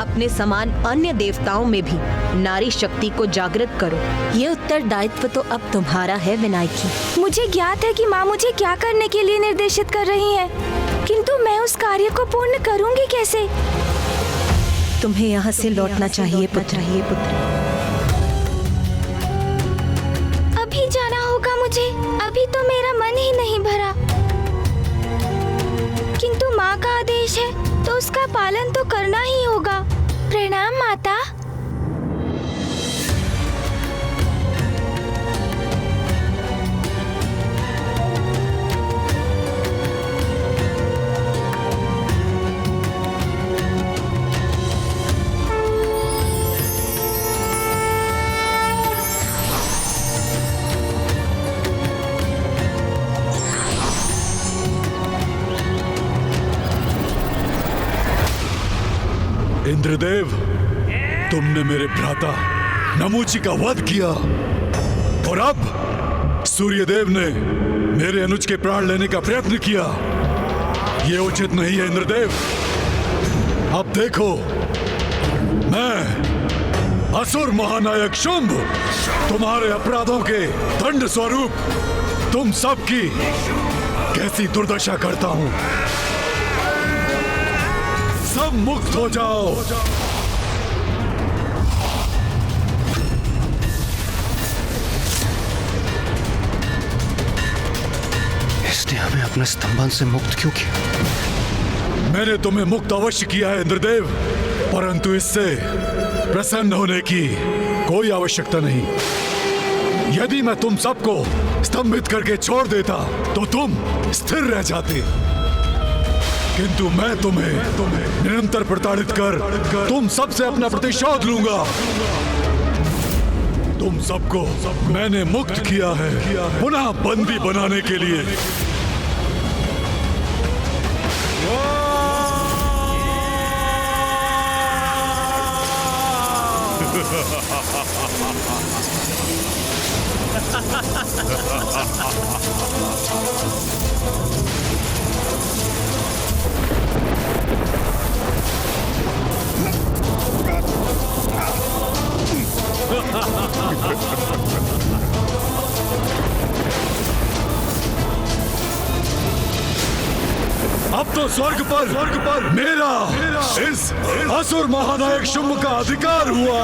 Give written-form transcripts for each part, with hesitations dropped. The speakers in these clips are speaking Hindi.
अपने समान अन्य देवताओं में भी नारी शक्ति को जागृत करो। ये उत्तरदायित्व तो अब तुम्हारा है विनायकी। मुझे ज्ञात है कि माँ मुझे क्या करने के लिए निर्देशित कर रही हैं, किंतु मैं उस कार्य को पूर्ण करूंगी कैसे? तुम्हें यहाँ से लौटना चाहिए पुत्र। अभी जाना होगा मुझे, अभी तो मेरा मन ही नहीं भरा। किंतु माँ का आदेश है तो उसका पालन तो करना ही होगा। प्रणाम माता। इंद्रदेव, तुमने मेरे भ्राता नमूची का वध किया और अब सूर्यदेव ने मेरे अनुज के प्राण लेने का प्रयत्न किया। ये उचित नहीं है इंद्रदेव। अब देखो, मैं असुर महानायक शुंभ तुम्हारे अपराधों के दंड स्वरूप तुम सबकी कैसी दुर्दशा करता हूं। सब मुक्त हो जाओ। इसने हमें अपने स्तंभन से मुक्त क्यों किया? मैंने तुम्हें मुक्त अवश्य किया है इंद्रदेव, परंतु इससे प्रसन्न होने की कोई आवश्यकता नहीं। यदि मैं तुम सबको स्तंभित करके छोड़ देता तो तुम स्थिर रह जाते, किंतु मैं तुम्हें निरंतर प्रताड़ित कर तुम सबसे अपना प्रतिशोध लूंगा। तुम सबको मैंने मुक्त किया है पुनः बंदी बनाने के लिए। अब तो स्वर्ग पर मेरा इस असुर महानायक शुंभ का अधिकार हुआ।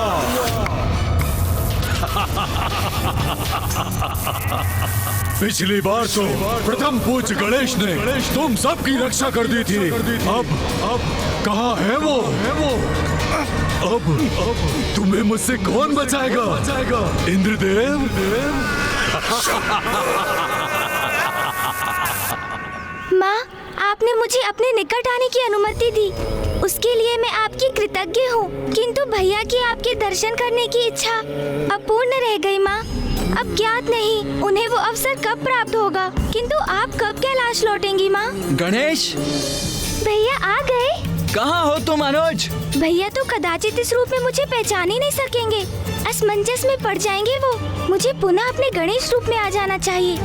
पिछली बार तो प्रथम पूज्य गणेश ने तुम सबकी रक्षा कर दी थी। अब कहाँ है वो? अब तुम्हें मुझसे कौन बचाएगा? इंद्रदेव? माँ, आपने मुझे अपने निकट आने की अनुमति दी, उसके लिए मैं आपकी कृतज्ञ हूँ। किंतु भैया की आपके दर्शन करने की इच्छा अपूर्ण रह गई माँ। अब ज्ञात नहीं उन्हें वो अवसर कब प्राप्त होगा, किंतु आप कब कैलाश लौटेंगी माँ? गणेश, भैया आ गए। कहाँ हो तुम अनुज? भैया तो कदाचित इस रूप में मुझे पहचान ही नहीं सकेंगे, असमंजस में पड़ जाएंगे वो। मुझे पुनः अपने गणेश रूप में आ जाना चाहिए।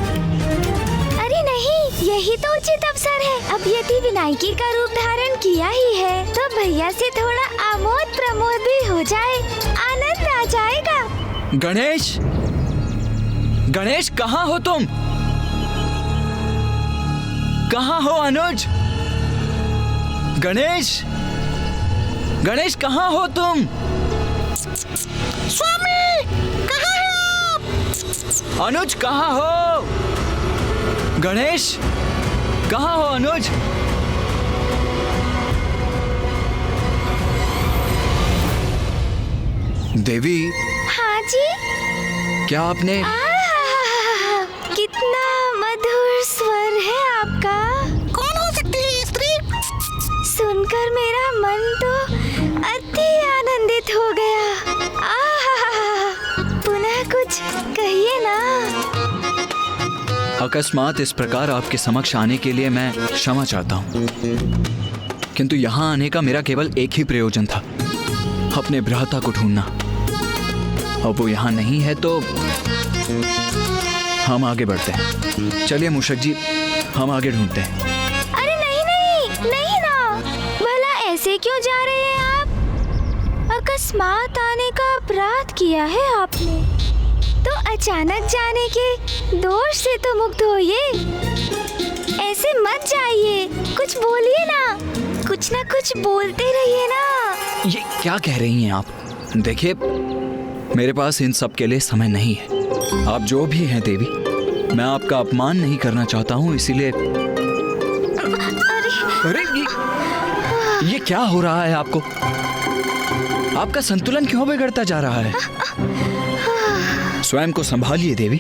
अरे नहीं, यही तो उचित अवसर है। अब यदि विनायकी का रूप धारण किया ही है तो भैया से थोड़ा आमोद प्रमोद भी हो जाए, आनंद आ जाएगा। गणेश, गणेश कहाँ हो तुम? कहाँ हो अनुज? गणेश, गणेश कहाँ हो तुम? स्वामी, कहाँ हैं आप? अनुज कहाँ हो? गणेश कहाँ हो अनुज? देवी। हाँ जी। क्या आपने? कितना मधुर स्वर है आपका। कौन हो सकती है ये स्त्री? सुनकर मेरा मन तो अति आनंदित हो गया। पुनः कुछ कहिए ना। अकस्मात इस प्रकार आपके समक्ष आने के लिए मैं क्षमा चाहता हूँ, किंतु यहाँ आने का मेरा केवल एक ही प्रयोजन था, अपने भ्राता को ढूंढना। अब वो यहाँ नहीं है तो हम आगे बढ़ते हैं। चलिए मूषक जी, हम आगे ढूंढते हैं। अरे नहीं नहीं नहीं ना, भला ऐसे क्यों जा रहे हैं आप? अकस्मात आने का अपराध किया है आपने, तो अचानक जाने के दोष से तो मुक्त होइए। ऐसे मत जाइए, कुछ बोलिए ना कुछ बोलते रहिए ना। ये क्या कह रही हैं आप? देखिए, मेरे पास इन सब के लिए समय नहीं है। आप जो भी हैं देवी, मैं आपका अपमान नहीं करना चाहता हूँ, इसीलिए। अरे ये क्या हो रहा है आपको? आपका संतुलन क्यों बिगड़ता जा रहा है? स्वयं को संभालिए देवी।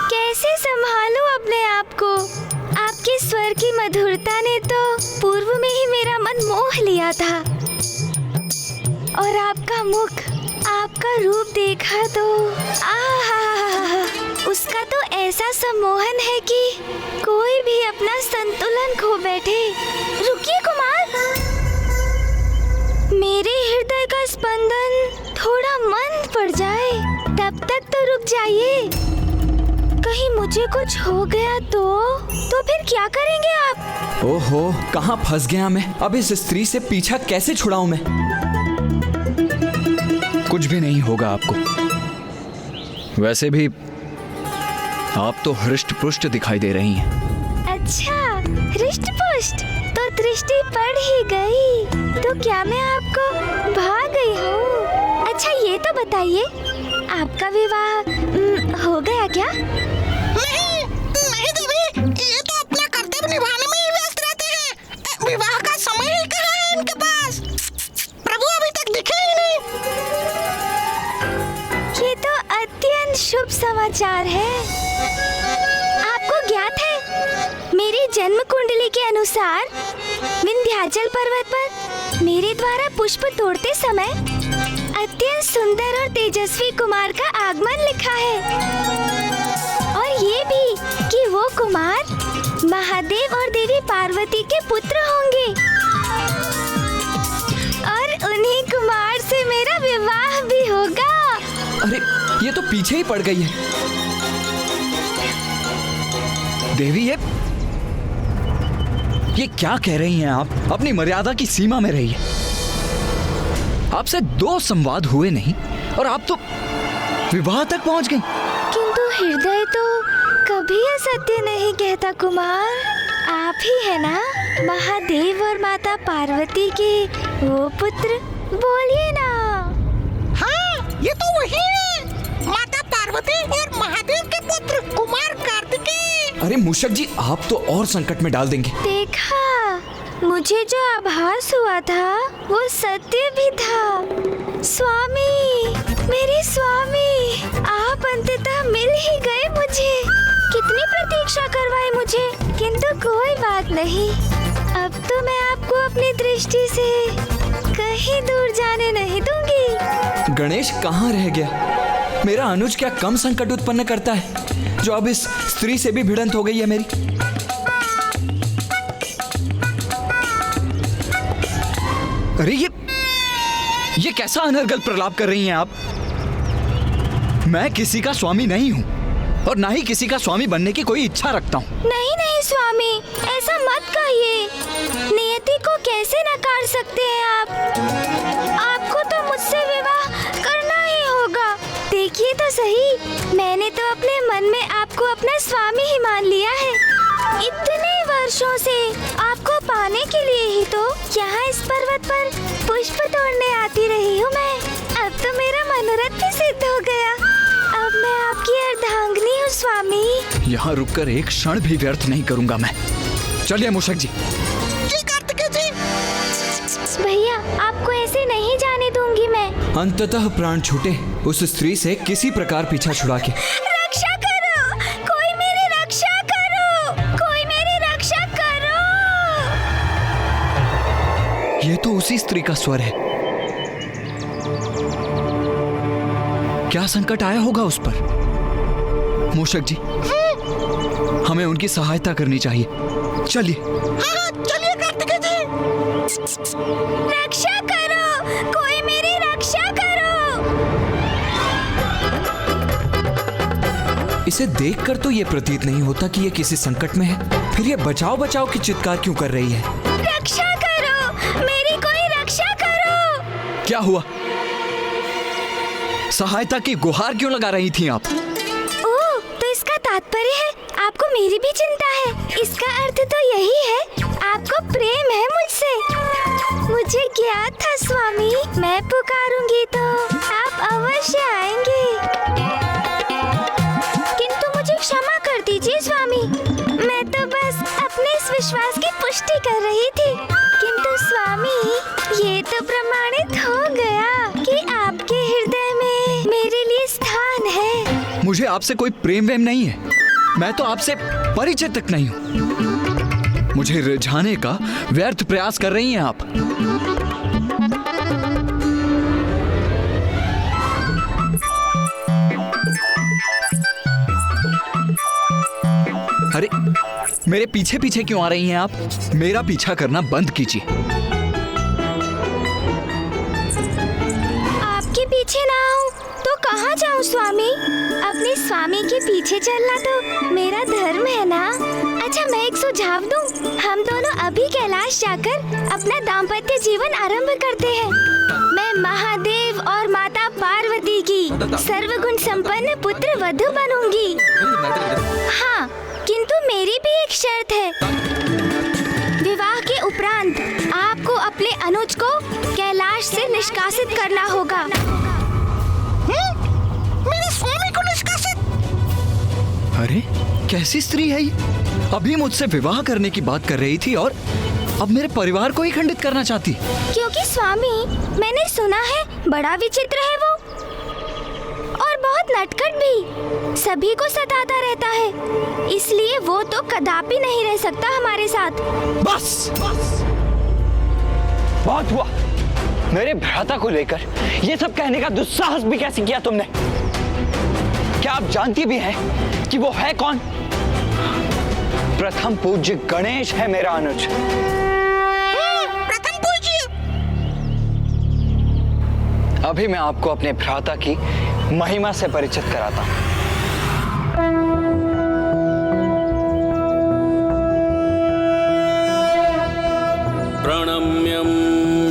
कैसे संभालूं अपने आप को? आपके स्वर की मधुरता ने तो पूर्व में ही मेरा मन मोह लिया था, और आपका मुख, आपका रूप देखा तो आहा, उसका तो ऐसा सम्मोहन है कि कोई भी अपना संतुलन खो बैठे। रुकिए कुमार, मेरे हृदय का स्पंदन थोड़ा मंद पड़ जाए, तब तक तो रुक जाइए। कहीं मुझे कुछ हो गया तो फिर क्या करेंगे आप? ओहो, कहाँ फंस गया मैं? अब इस स्त्री से पीछा कैसे छुड़ाऊं मैं? कुछ भी नहीं होगा आपको। वैसे भी आप तो हृष्ट पुष्ट दिखाई दे रही हैं। अच्छा, हृष्ट पुष्ट तो दृष्टि पड़ ही गई, तो क्या मैं आपको भाग गई हूँ? अच्छा ये तो बताइए, आपका विवाह हो गया क्या? नहीं देवी, ये तो अपना कर्तव्य निभाने में ही व्यस्त रहते हैं। विवाह का समय ही कहाँ है इनके पास? प्रभु अभी तक दिखे ही नहीं। ये तो अत्यंत शुभ समाचार है। आपको ज्ञात है, मेरी जन्म कुंडली के अनुसार विंध्याचल पर्वत पर मेरे द्वारा पुष्प तोड़ते समय अत्यंत सुंदर और तेजस्वी कुमार का आगमन लिखा है, और ये भी कि वो कुमार महादेव और देवी पार्वती के पुत्र होंगे, और उन्हीं कुमार से मेरा विवाह भी होगा। अरे ये तो पीछे ही पड़ गई है देवी। ये क्या कह रही हैं आप? अपनी मर्यादा की सीमा में रहिए। आपसे 2 संवाद हुए नहीं और आप तो विवाह तक पहुंच गई। किंतु हृदय तो कभी असत्य नहीं कहता कुमार। आप ही है ना महादेव और माता पार्वती के वो पुत्र? बोलिए ना। हाँ, ये तो वही है, माता पार्वती और महादेव के पुत्र कुमार कार्तिकेय। अरे मूषक जी, आप तो और संकट में डाल देंगे। देखा, मुझे जो आभास हुआ था वो सत्य भी था। स्वामी, मेरे स्वामी, आप अंततः मिल ही गए मुझे। कितनी प्रतीक्षा करवाई मुझे, किंतु कोई बात नहीं। अब तो मैं आपको अपनी दृष्टि से कहीं दूर जाने नहीं दूंगी। गणेश कहाँ रह गया? मेरा अनुज क्या कम संकट उत्पन्न करता है जो अब इस स्त्री से भी भिड़ंत हो गई है मेरी? अरे ये कैसा अनर्गल प्रलाप कर रही हैं आप? मैं किसी का स्वामी नहीं हूँ और ना ही किसी का स्वामी बनने की कोई इच्छा रखता हूँ। नहीं नहीं स्वामी, ऐसा मत कहिए। नियति को कैसे नकार सकते हैं आप? आपको तो मुझसे विवाह करना ही होगा। देखिए तो सही, मैंने तो अपने मन में आपको अपना स्वामी ही मान लिया है। इतने वर्षों से आपको पाने के लिए ही तो यहाँ इस पर्वत पर पुष्प तोड़ने आती रही हूँ मैं। अब तो मेरा मनोरथ भी सिद्ध हो गया। अब मैं आपकी अर्धांगिनी हूँ स्वामी। यहाँ रुककर एक क्षण भी व्यर्थ नहीं करूंगा मैं। चलिए मूषक जी। जी कार्तिकेय जी। भैया, आपको ऐसे नहीं जाने दूंगी मैं। अंततः प्राण छूटे उस स्त्री से किसी प्रकार पीछा छुड़ा के। रक्षा करो, कोई मेरी रक्षा करो, कोई मेरी रक्षा करो। ये तो उसी स्त्री का स्वर है। क्या संकट आया होगा उस पर? मूषक जी, हमें उनकी सहायता करनी चाहिए। चलिए। हाँ, चलिए कार्तिकेय जी। रक्षा करो, कोई मेरी रक्षा करो। इसे देखकर तो ये प्रतीत नहीं होता कि ये किसी संकट में है। फिर ये बचाओ बचाओ की चित्कार क्यों कर रही है? रक्षा करो, मेरी कोई रक्षा करो। क्या हुआ? सहायता की गुहार क्यों लगा रही थी आप? ओह, तो इसका तात्पर्य है आपको मेरी भी चिंता है। इसका अर्थ तो यही है आपको प्रेम है मुझसे। मुझे ज्ञात था स्वामी, मैं पुकारूंगी तो आप अवश्य आएंगे। किंतु मुझे क्षमा कर दीजिए स्वामी, मैं तो बस अपने इस विश्वास की पुष्टि कर रही थी। किंतु स्वामी, ये तो प्रमाणित हो गया कि आपके हृदय में मेरे लिए स्थान है। मुझे आपसे कोई प्रेम वेम नहीं है। मैं तो आपसे परिचित तक नहीं हूँ। मुझे रिझाने का व्यर्थ प्रयास कर रही हैं आप। अरे, मेरे पीछे पीछे क्यों आ रही हैं आप? मेरा पीछा करना बंद कीजिए। आपके पीछे ना आऊं तो कहाँ जाऊं स्वामी? अपने स्वामी के पीछे चलना तो मेरा धर्म है ना। अच्छा, मैं एक सुझाव दूं। हम दोनों अभी कैलाश जाकर अपना दाम्पत्य जीवन आरंभ करते हैं। मैं महादेव और माता पार्वती की सर्वगुण संपन्न पुत्र वधू बनूंगी। हाँ, किंतु मेरी भी एक शर्त है। विवाह के उपरांत आपको अपने अनुज को कैलाश से निष्कासित करना होगा। मेरे स्वामी को निष्कासित? अरे, कैसी स्त्री है ये? अभी मुझसे विवाह करने की बात कर रही थी और अब मेरे परिवार को ही खंडित करना चाहती। क्योंकि स्वामी, मैंने सुना है बड़ा विचित्र है वो और बहुत नटखट भी, सभी को सताता रहता है। इसलिए वो तो कदापि नहीं रह सकता हमारे साथ। बस बहुत हुआ। मेरे भ्राता को लेकर ये सब कहने का दुस्साहस भी कैसे किया तुमने? क्या आप जानती भी हैं कि वो है कौन? प्रथम पूज्य गणेश है मेरा अनुज। प्रथम पूज्य? अभी मैं आपको अपने भ्राता की महिमा से परिचित कराता हूँ। प्रणम्यं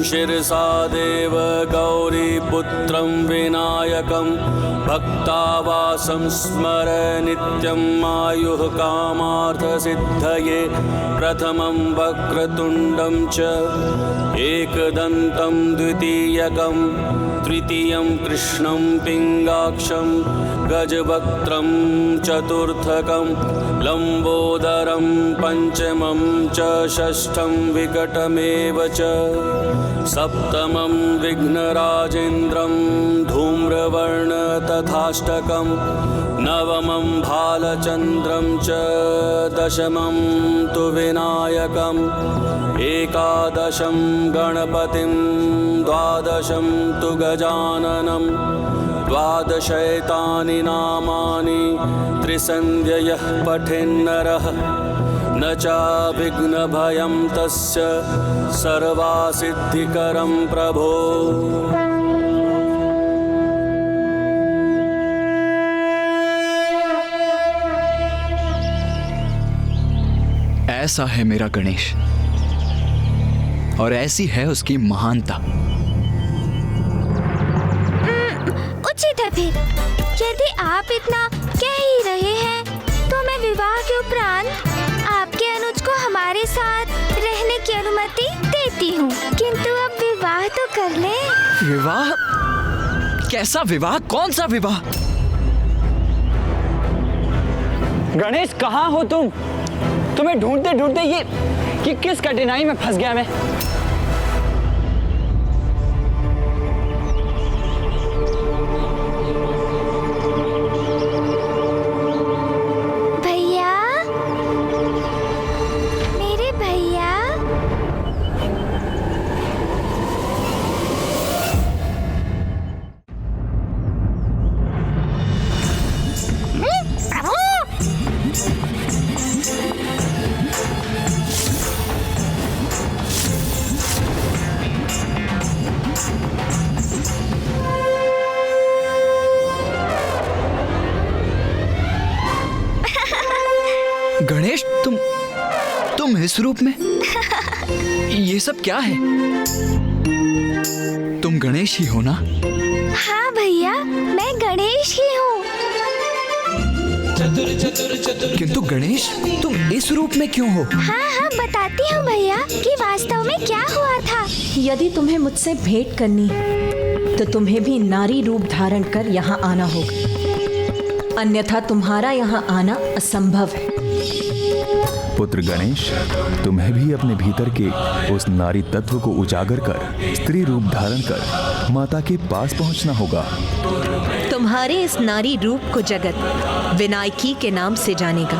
शिरसा देव गौरीपुत्रं विनायकं भक्तावासं स्मर नित्यं आयुः कामार्थसिद्धये। प्रथमं वक्रतुण्डं च एकदन्तं द्वितीयकं तृतीयं कृष्णं पिङ्गाक्षं गजवक्त्रं चतुर्थकं लम्बोदरं पंचमं च षष्ठं विकटमेव च सप्तमं विघ्नराजेन्द्रं धूम्रवर्ण तथाष्टकं नवमं भालचन्द्रं च दशमं तु विनायकम् एकादशं गणपतिं द्वादशं तु गजाननं द्वादशैतानि नामानि त्रिसन्ध्ययः पठेन्नरः न चाविघ्नभयं तस्य सर्वासिद्धिकरं प्रभो। ऐसा है मेरा गणेश और ऐसी है उसकी महानता। उचित है फिर। यदि आप इतना कह ही रहे हैं तो मैं विवाह के उपरांत आपके अनुज को हमारे साथ रहने की अनुमति देती हूँ। किंतु अब विवाह तो कर ले। विवाह? कैसा विवाह? कौन सा विवाह? गणेश, कहाँ हो तुम? तुम्हें ढूंढते ढूंढते ये किस कठिनाई में फंस गया मैं। भैया, मेरे भैया। प्रभु, गणेश, तुम इस रूप में? ये सब क्या है? तुम गणेश ही हो ना? हाँ भैया, मैं गणेश ही हूँ। किंतु गणेश, तुम इस रूप में क्यों हो? हाँ बताती हूँ भैया कि वास्तव में क्या हुआ था। यदि तुम्हें मुझसे भेंट करनी है तो तुम्हें भी नारी रूप धारण कर यहाँ आना होगा, अन्यथा तुम्हारा यहाँ आना असंभव है। पुत्र गणेश, तुम्हें भी अपने भीतर के उस नारी तत्व को उजागर कर स्त्री रूप धारण कर माता के पास पहुंचना होगा। तुम्हारे इस नारी रूप को जगत विनायकी के नाम से जानेगा।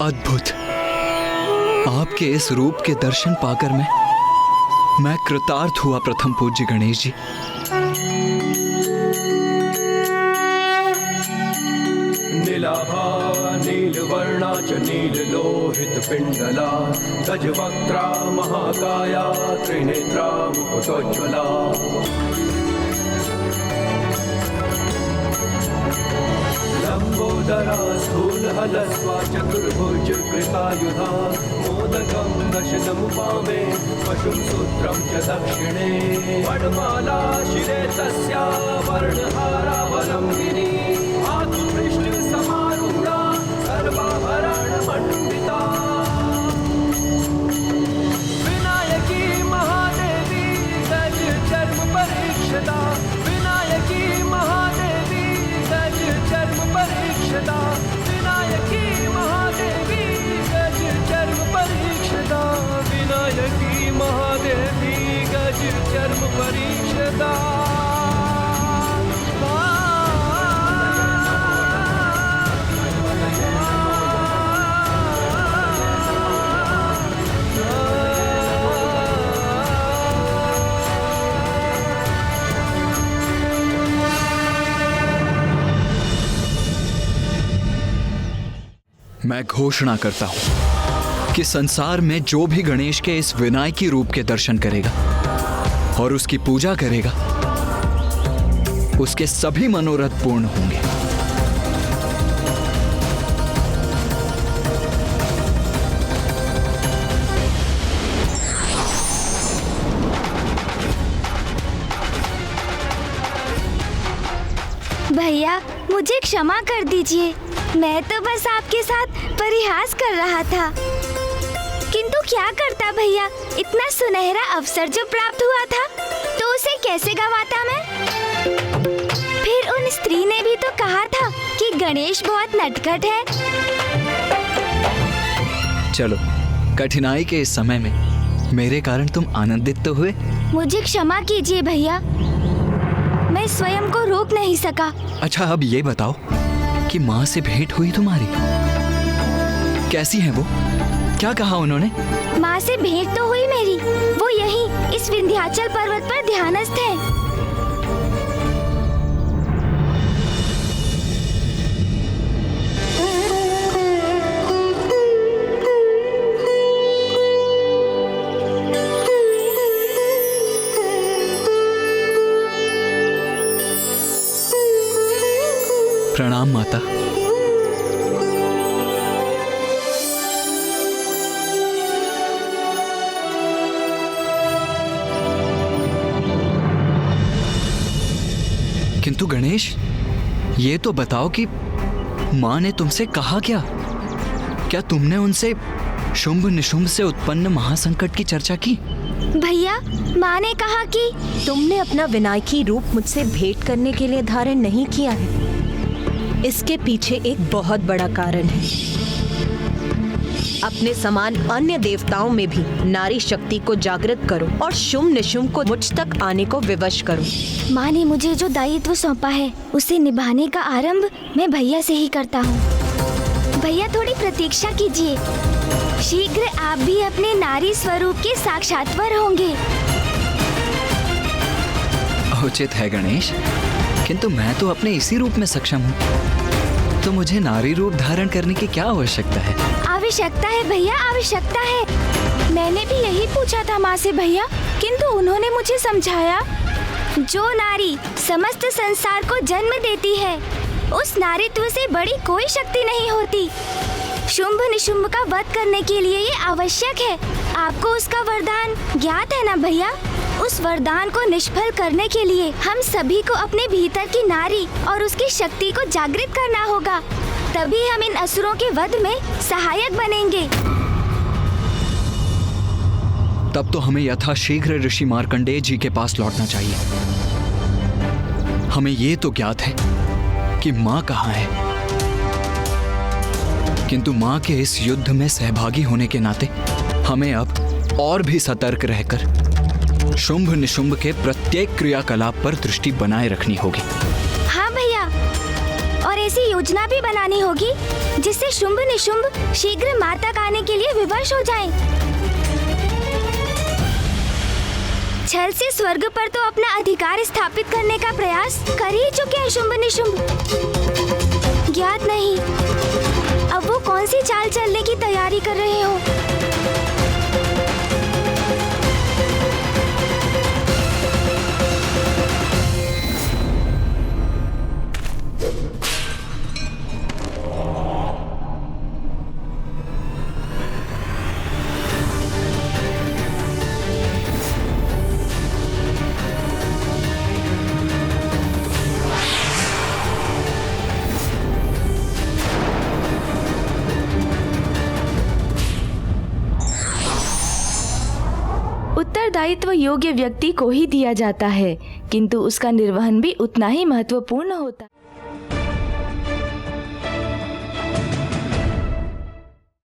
अद्भुत। आपके इस रूप के दर्शन पाकर मैं कृतार्थ हुआ प्रथम पूज्य गणेश जी। नीलाभा नीलवर्णा च नीललोहित पिंडला गजवक्त्रा महाकाया त्रिनेत्रा मुकुटोज्ज्वला लंबोदरा स्थूलहलस्वा चतुर्भुज कृतायुधा मोदकं दशनमुपामे पशुं सूत्रं च दक्षिणे वनमाला शिरे तस्या वर्णहारावलम्बिनी समारूढ़ा सर्वाभरण मंडिता विनायकी महादेवी गज चर्म परीक्षदा विनायकी महादेवी गज चर्म परीक्षदा विनायकी महादेवी गज चर्म परीक्षदा विनायकी महादेवी गज चर्म परीक्षदा। मैं घोषणा करता हूं कि संसार में जो भी गणेश के इस विनायकी रूप के दर्शन करेगा और उसकी पूजा करेगा, उसके सभी मनोरथ पूर्ण होंगे। भैया, मुझे क्षमा कर दीजिए, मैं तो बस आपके साथ परिहास कर रहा था। किंतु क्या करता भैया, इतना सुनहरा अवसर जो प्राप्त हुआ था तो उसे कैसे गंवाता मैं। फिर उन स्त्री ने भी तो कहा था कि गणेश बहुत नटखट है। चलो, कठिनाई के इस समय में मेरे कारण तुम आनंदित तो हुए। मुझे क्षमा कीजिए भैया, मैं स्वयं को रोक नहीं सका। अच्छा, अब ये बताओ कि माँ से भेंट हुई तुम्हारी? कैसी है वो? क्या कहा उन्होंने? माँ से भेंट तो हुई मेरी, वो यहीं इस विंध्याचल पर्वत पर ध्यानस्थ है। प्रणाम माता। किंतु गणेश, ये तो बताओ कि माँ ने तुमसे कहा क्या? क्या तुमने उनसे शुंभ निशुंभ से उत्पन्न महासंकट की चर्चा की? भैया, माँ ने कहा कि तुमने अपना विनायकी रूप मुझसे भेंट करने के लिए धारण नहीं किया है। इसके पीछे एक बहुत बड़ा कारण है। अपने समान अन्य देवताओं में भी नारी शक्ति को जागृत करो और शुंभ निशुंभ को मुझ तक आने को विवश करो। माँ ने मुझे जो दायित्व सौंपा है उसे निभाने का आरंभ मैं भैया से ही करता हूँ। भैया, थोड़ी प्रतीक्षा कीजिए, शीघ्र आप भी अपने नारी स्वरूप के साक्षात्कार होंगे। उचित है गणेश, किंतु मैं तो अपने इसी रूप में सक्षम हूँ, तो मुझे नारी रूप धारण करने की क्या आवश्यकता है? आवश्यकता है भैया, आवश्यकता है। मैंने भी यही पूछा था माँ से भैया, किंतु उन्होंने मुझे समझाया, जो नारी समस्त संसार को जन्म देती है, उस नारीत्व से बड़ी कोई शक्ति नहीं होती। शुंभ निशुंभ का वध करने के लिए ये आवश्यक है। आपको उसका वरदान ज्ञात है ना भैया? उस वरदान को निष्फल करने के लिए हम सभी को अपने भीतर की नारी और उसकी शक्ति को जागृत करना होगा। तभी हम इन असुरों के वध में सहायक बनेंगे। तब तो हमें यथाशीघ्र ऋषि मार्कंडेय जी के पास लौटना चाहिए। हमें ये तो ज्ञात है कि माँ कहाँ है, किंतु माँ के इस युद्ध में सहभागी होने के नाते हमें अब और भी सतर्क रहकर शुंभ निशुंभ के प्रत्येक क्रियाकलाप पर दृष्टि बनाए रखनी होगी। हाँ भैया, और ऐसी योजना भी बनानी होगी जिससे शुंभ निशुंभ शीघ्र माँ तक आने के लिए विवश हो जाएं। छल से स्वर्ग पर तो अपना अधिकार स्थापित करने का प्रयास कर ही चुके हैं शुंभ निशुंभ। ज्ञात नहीं अब वो कौन सी चाल चलने की तैयारी कर रहे हो। उत्तरदायित्व योग्य व्यक्ति को ही दिया जाता है, किंतु उसका निर्वहन भी उतना ही महत्वपूर्ण होता है।